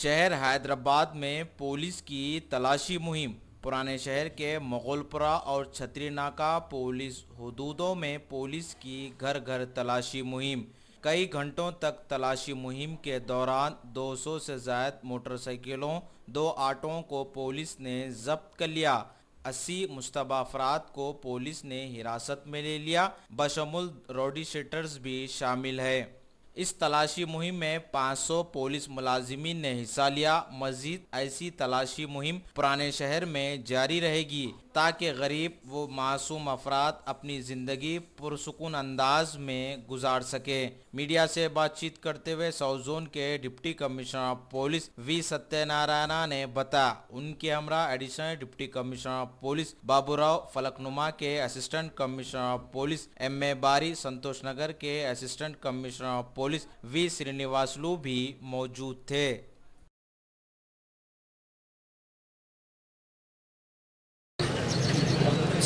शहर हैदराबाद में पुलिस की तलाशी मुहिम। पुराने शहर के मुगलपुरा और छतरी नाका पुलिस हदूदों में पुलिस की घर घर तलाशी मुहिम। कई घंटों तक तलाशी मुहिम के दौरान 200 से ज्यादा मोटरसाइकिलों, 2 ऑटोओं को पुलिस ने जब्त कर लिया। 80 मुश्तबा अफराद को पुलिस ने हिरासत में ले लिया, बशमुल रॉडी शीटर्स भी शामिल है। इस तलाशी मुहिम में 500 पुलिस मुलाजिमीन ने हिस्सा लिया। मजीद ऐसी तलाशी मुहिम पुराने शहर में जारी रहेगी ताकि गरीब व मासूम अफराद अपनी ज़िंदगी पुरसुकून अंदाज में गुजार सके। मीडिया से बातचीत करते हुए साउथ जोन के deputy commissioner of police V Satyanarayana ने बताया, उनके हमरा additional deputy commissioner of police Baburao Falaknuma के assistant commissioner of police M A. Bari, Santosh Nagar के assistant commissioner of police V Srinivasulu भी मौजूद थे।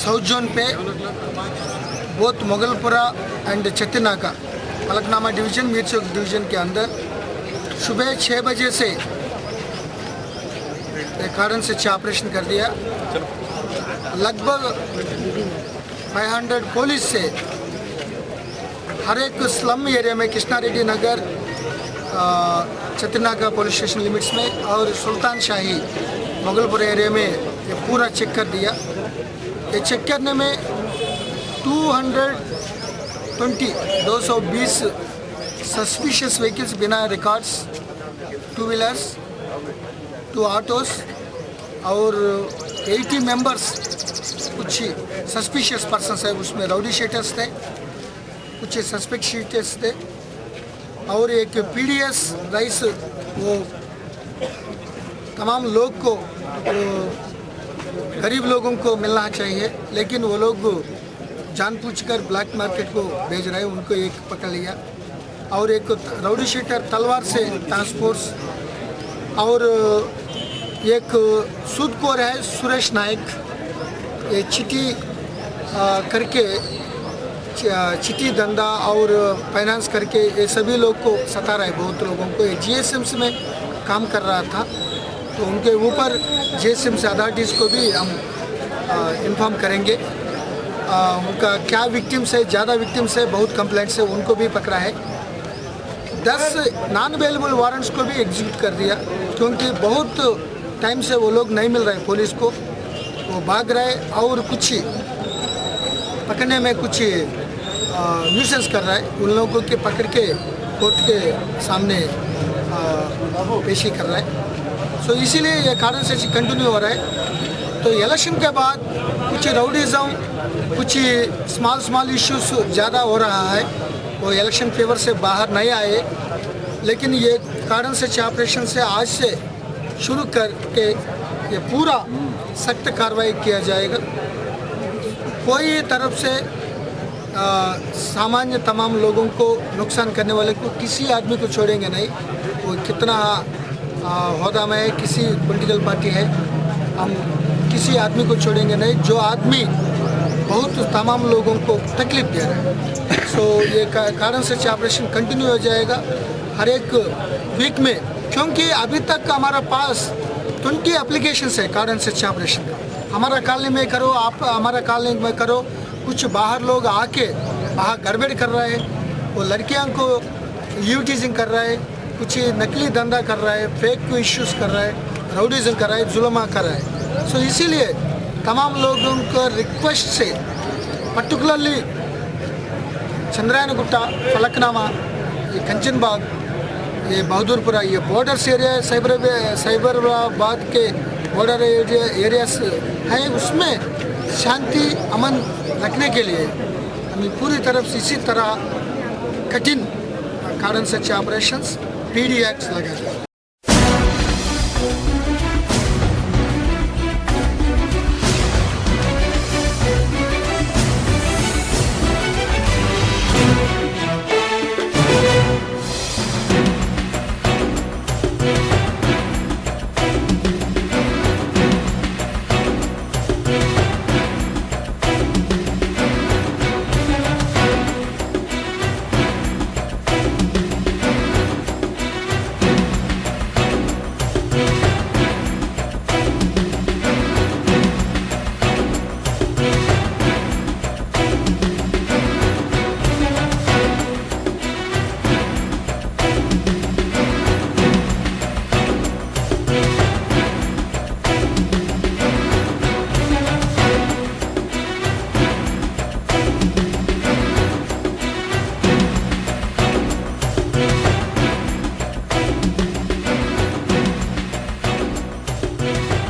साउथ जोन पे both Mughalpura and Chatri Naka Falaknuma division Mir Chowk division के अंदर सुबह 6 बजे से कारण से ऑपरेशन कर दिया। लगभग 500 पुलिस से हर एक स्लम एरिया में कृष्णा रेड्डी नगर, छतरी नाका पुलिस स्टेशन लिमिट्स में और सुल्तान शाही मुगलपुरा एरिया में ये पूरा चेक कर दिया। ये चेक करने में 220 सस्पिशियस व्हीकल्स बिना रिकॉर्ड्स, 2 व्हीलर्स, 2 ऑटोस और 80 मेंबर्स कुछ सस्पिशियस पर्सन्स है, उसमें राउडी शीटर्स थे, कुछ सस्पेक्ट शीटर्स थे और एक पीडीएस राइस वो तमाम लोग को गरीब लोगों को मिलना चाहिए, लेकिन वो लोग जानबूझकर ब्लैक मार्केट को भेज रहे हैं, उनको एक पकड़ लिया। और एक राउडी शीटर तलवार से ट्रांसपोर्ट और एक सूदखोर है सुरेश नायक, ये चिट्ठी करके चिट्ठी धंधा और फाइनेंस करके ये सभी लोग को सता रहा है, बहुत लोगों को। ये जीएसएम्स में काम कर रहा था, तो उनके ऊपर जीएसएम्स अथॉरिटीज़ को भी हम इन्फॉर्म करेंगे। उनका क्या विक्टिम्स है, ज़्यादा विक्टिम्स है, बहुत कंप्लेंट्स है, उनको भी पकड़ा है। 10 नॉन अवेलेबल वारंट्स को भी एग्जीक्यूट कर दिया, क्योंकि बहुत टाइम से वो लोग नहीं मिल रहे पुलिस को, वो भाग रहे और कुछ पकड़ने में कुछ न्यूसेंस कर रहा है, उन लोगों के पकड़ के कोर्ट के सामने पेशी कर रहा है। सो इसीलिए ये कारण से कंटिन्यू हो रहा है। तो इलेक्शन के बाद कुछ राउडीज़म, कुछ स्मॉल इश्यूज ज़्यादा हो रहा है, वो इलेक्शन फेवर से बाहर नहीं आए, लेकिन ये कारण से ऑपरेशन से आज से शुरू करके ये पूरा सख्त कार्रवाई किया जाएगा। कोई तरफ से सामान्य तमाम लोगों को नुकसान करने वाले को किसी आदमी को छोड़ेंगे नहीं, वो कितना होदा में है, किसी पॉलिटिकल पार्टी है, हम किसी आदमी को छोड़ेंगे नहीं जो आदमी बहुत तमाम लोगों को तकलीफ दे रहा है। सो ये कारण से ऑपरेशन कंटिन्यू हो जाएगा हर एक वीक में, क्योंकि अभी तक हमारा पास 20 एप्लीकेशंस है कारण से ऑपरेशन का। हमारा कॉलोनी में करो, आप हमारा कॉलोनी में करो, कुछ बाहर लोग आके बाहर गड़बड़ कर रहे हैं, वो लड़कियों को यूटीजिंग कर रहा है, कुछ नकली धंधा कर रहा है, फेक इश्यूज़ कर रहा है, राउडीज़म कर रहा है, जुल्मा कर रहा है। सो इसीलिए तमाम लोगों को रिक्वेस्ट से, पर्टिकुलरली चंद्रायनगुट्टा, फलकनामा, ये कंचनबाग, ये बहादुरपुरा, ये बॉर्डर्स एरिया है, साइबराबाद के बॉर्डर एरियास हैं, उसमें शांति अमन रखने के लिए हमें पूरी तरफ से इसी तरह कठिन कारण से ऑपरेशंस पीडी एक्ट्स लगाए। है।